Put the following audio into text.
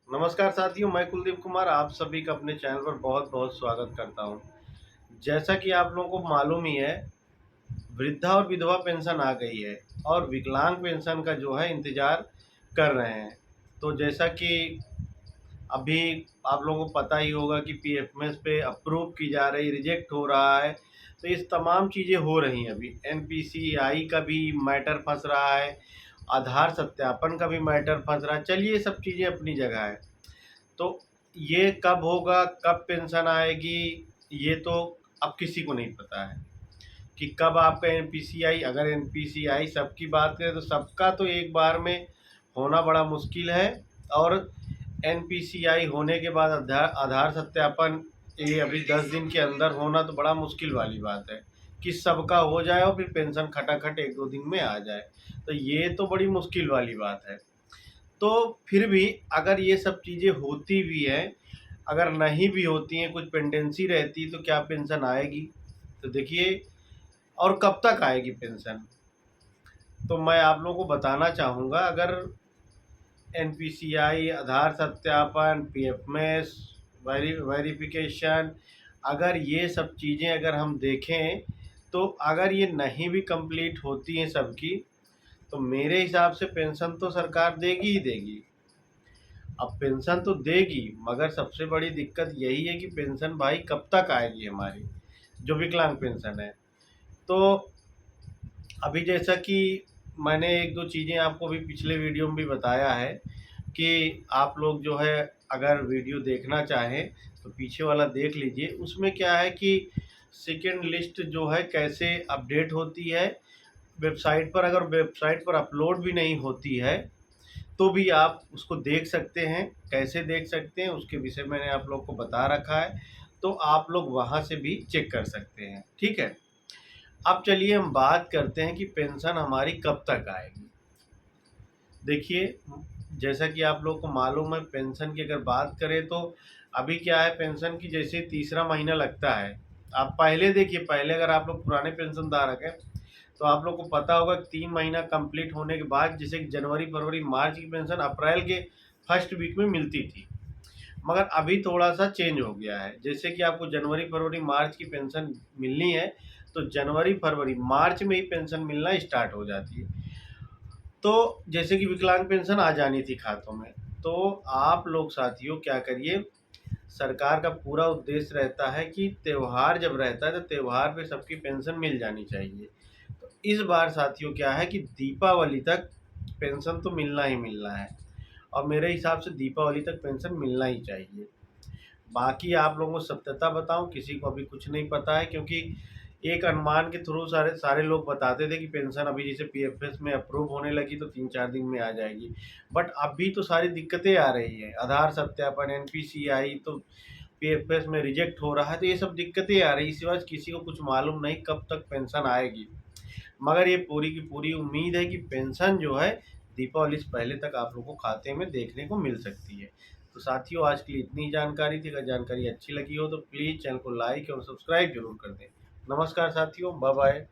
नमस्कार साथियों, मैं कुलदीप कुमार आप सभी का अपने चैनल पर बहुत बहुत स्वागत करता हूं। जैसा कि आप लोगों को मालूम ही है, वृद्धा और विधवा पेंशन आ गई है और विकलांग पेंशन का जो है इंतज़ार कर रहे हैं। तो जैसा कि अभी आप लोगों को पता ही होगा कि पीएफएमएस पे अप्रूव की जा रही, रिजेक्ट हो रहा है। तो इस तमाम चीज़ें हो रही हैं अभी। एनपीसीआई का भी मैटर फँस रहा है, आधार सत्यापन का भी मैटर फँस रहा है। चलिए ये सब चीज़ें अपनी जगह है। तो ये कब होगा, कब पेंशन आएगी, ये तो अब किसी को नहीं पता है कि कब आपका एनपीसीआई, अगर एनपीसीआई सबकी बात करें तो सबका तो एक बार में होना बड़ा मुश्किल है। और एनपीसीआई होने के बाद आधार आधार सत्यापन ये अभी 10 दिन के अंदर होना तो बड़ा मुश्किल वाली बात है कि सबका हो जाए और फिर पेंशन खटाखट 1-2 दिन में आ जाए। तो ये तो बड़ी मुश्किल वाली बात है। तो फिर भी अगर ये सब चीज़ें होती भी हैं, अगर नहीं भी होती हैं, कुछ पेंडेंसी रहती तो क्या पेंशन आएगी? तो देखिए, और कब तक आएगी पेंशन? तो मैं आप लोगों को बताना चाहूँगा, अगर एनपीसीआई, आधार सत्यापन, पीएफएमएस, वेरिफिकेशन, अगर ये सब चीज़ें अगर हम देखें, तो अगर ये नहीं भी कंप्लीट होती हैं सबकी, तो मेरे हिसाब से पेंशन तो सरकार देगी ही देगी। अब पेंशन तो देगी, मगर सबसे बड़ी दिक्कत यही है कि पेंशन भाई कब तक आएगी हमारी, जो विकलांग पेंशन है। तो अभी जैसा कि मैंने 1-2 चीज़ें आपको भी पिछले वीडियो में भी बताया है कि आप लोग जो है अगर वीडियो देखना चाहें तो पीछे वाला देख लीजिए। उसमें क्या है कि सेकंड लिस्ट जो है कैसे अपडेट होती है वेबसाइट पर, अगर वेबसाइट पर अपलोड भी नहीं होती है तो भी आप उसको देख सकते हैं। कैसे देख सकते हैं उसके विषय में मैंने आप लोग को बता रखा है, तो आप लोग वहाँ से भी चेक कर सकते हैं, ठीक है। अब चलिए हम बात करते हैं कि पेंशन हमारी कब तक आएगी। देखिए, जैसा कि आप लोग को मालूम है, पेंशन की अगर बात करें तो अभी क्या है, पेंशन की जैसे तीसरा महीना लगता है। आप पहले देखिए, पहले अगर आप लोग पुराने पेंशन धारक हैं तो आप लोग को पता होगा कि 3 महीना कंप्लीट होने के बाद जैसे कि जनवरी, फरवरी, मार्च की पेंशन अप्रैल के फर्स्ट वीक में मिलती थी। मगर अभी थोड़ा-सा चेंज हो गया है। जैसे कि आपको जनवरी, फरवरी, मार्च की पेंशन मिलनी है, तो जनवरी, फरवरी, मार्च में ही पेंशन मिलना स्टार्ट हो जाती है। तो जैसे कि विकलांग पेंशन आ जानी थी खातों में, तो आप लोग साथियों क्या करिए, सरकार का पूरा उद्देश्य रहता है कि त्योहार जब रहता है तो त्योहार पे सबकी पेंशन मिल जानी चाहिए। तो इस बार साथियों क्या है कि दीपावली तक पेंशन तो मिलना ही मिलना है और मेरे हिसाब से दीपावली तक पेंशन मिलना ही चाहिए। बाकी आप लोगों को सत्यता बताऊं, किसी को अभी कुछ नहीं पता है, क्योंकि एक अनुमान के थ्रू सारे सारे लोग बताते थे कि पेंशन अभी जैसे पीएफएस में अप्रूव होने लगी तो 3-4 दिन में आ जाएगी। बट अभी तो सारी दिक्कतें आ रही हैं, आधार सत्यापन, एनपीसीआई, तो पीएफएस में रिजेक्ट हो रहा है, तो ये सब दिक्कतें आ रही है। इस वजह से किसी को कुछ मालूम नहीं कब तक पेंशन आएगी। मगर ये पूरी की पूरी उम्मीद है कि पेंशन जो है दीपावली से पहले तक आप लोगों को खाते में देखने को मिल सकती है। तो साथियों, आज के लिए इतनी जानकारी थी। अगर जानकारी अच्छी लगी हो तो प्लीज़ चैनल को लाइक और सब्सक्राइब जरूर कर दें। नमस्कार साथियों, बाय बाय।